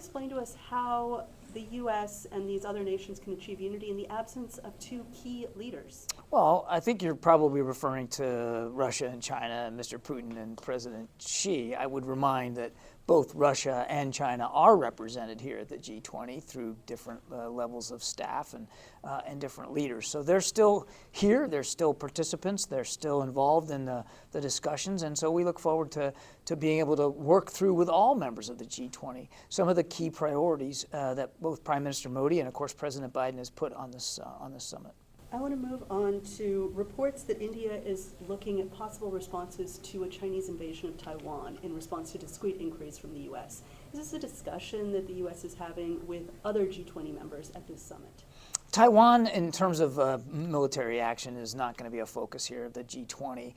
explain to us how the U.S. and these other nations can achieve unity in the absence of two key leaders? Well, I think you're probably referring to Russia and China and Mr. Putin and President Xi. I would remind that both Russia and China are represented here at the G20 through different levels of staff and different leaders. So they're still here, they're still participants, they're still involved in the discussions, and so we look forward to being able to work through with all members of the G20 some of the key priorities that both Prime Minister Modi and, of course, President Biden has put on this summit. I want to move on to reports that India is looking at possible responses to a Chinese invasion of Taiwan in response to discrete inquiries from the U.S. Is this a discussion that the U.S. is having with other G20 members at this summit? Taiwan, in terms of military action, is not going to be a focus here of the G20.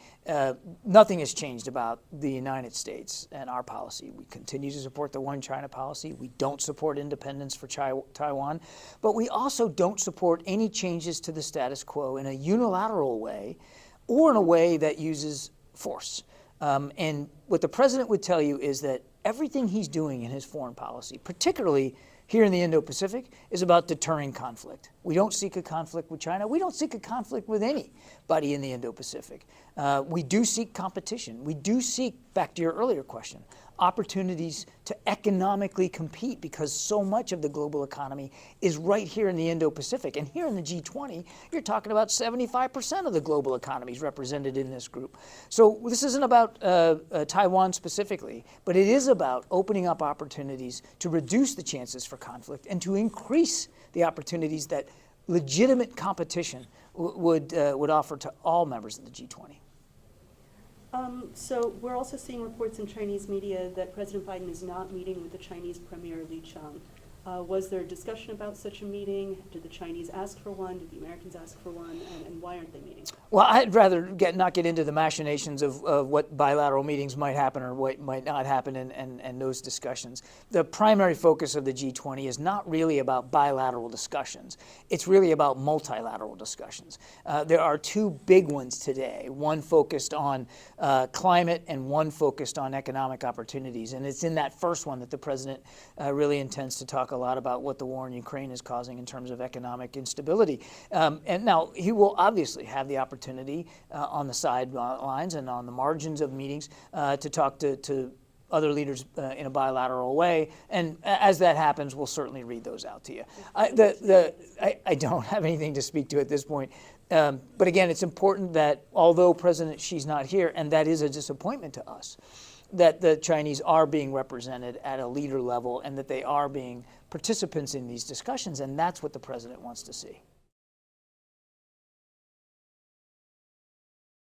Nothing has changed about the United States and our policy. We continue to support the One China policy. We don't support independence for Taiwan, but we also don't support any changes to the status quo in a unilateral way or in a way that uses force. And what the president would tell you is that everything he's doing in his foreign policy, particularly here in the Indo-Pacific, is about deterring conflict. We don't seek a conflict with China. We don't seek a conflict with anybody in the Indo-Pacific. We do seek competition. We do seek, back to your earlier question, opportunities to economically compete, because so much of the global economy is right here in the Indo-Pacific. And here in the G20, you're talking about 75% of the global economy is represented in this group. So this isn't about Taiwan specifically, but it is about opening up opportunities to reduce the chances for conflict and to increase the opportunities that legitimate competition would offer to all members of the G20. So we're also seeing reports in Chinese media that President Biden is not meeting with the Chinese Premier Li Chang. Was there a discussion about such a meeting? Did the Chinese ask for one? Did the Americans ask for one? And why aren't they meeting? Well, I'd rather not get into the machinations of what bilateral meetings might happen or what might not happen and those discussions. The primary focus of the G20 is not really about bilateral discussions. It's really about multilateral discussions. There are two big ones today, one focused on climate and one focused on economic opportunities. And it's in that first one that the president really intends to talk a lot about what the war in Ukraine is causing in terms of economic instability. And now he will obviously have the opportunity on the sidelines and on the margins of meetings to talk to other leaders in a bilateral way. And as that happens, we'll certainly read those out to you. I don't have anything to speak to at this point. But again, it's important that although President Xi's not here, and that is a disappointment to us, that the Chinese are being represented at a leader level and that they are being participants in these discussions, and that's what the president wants to see.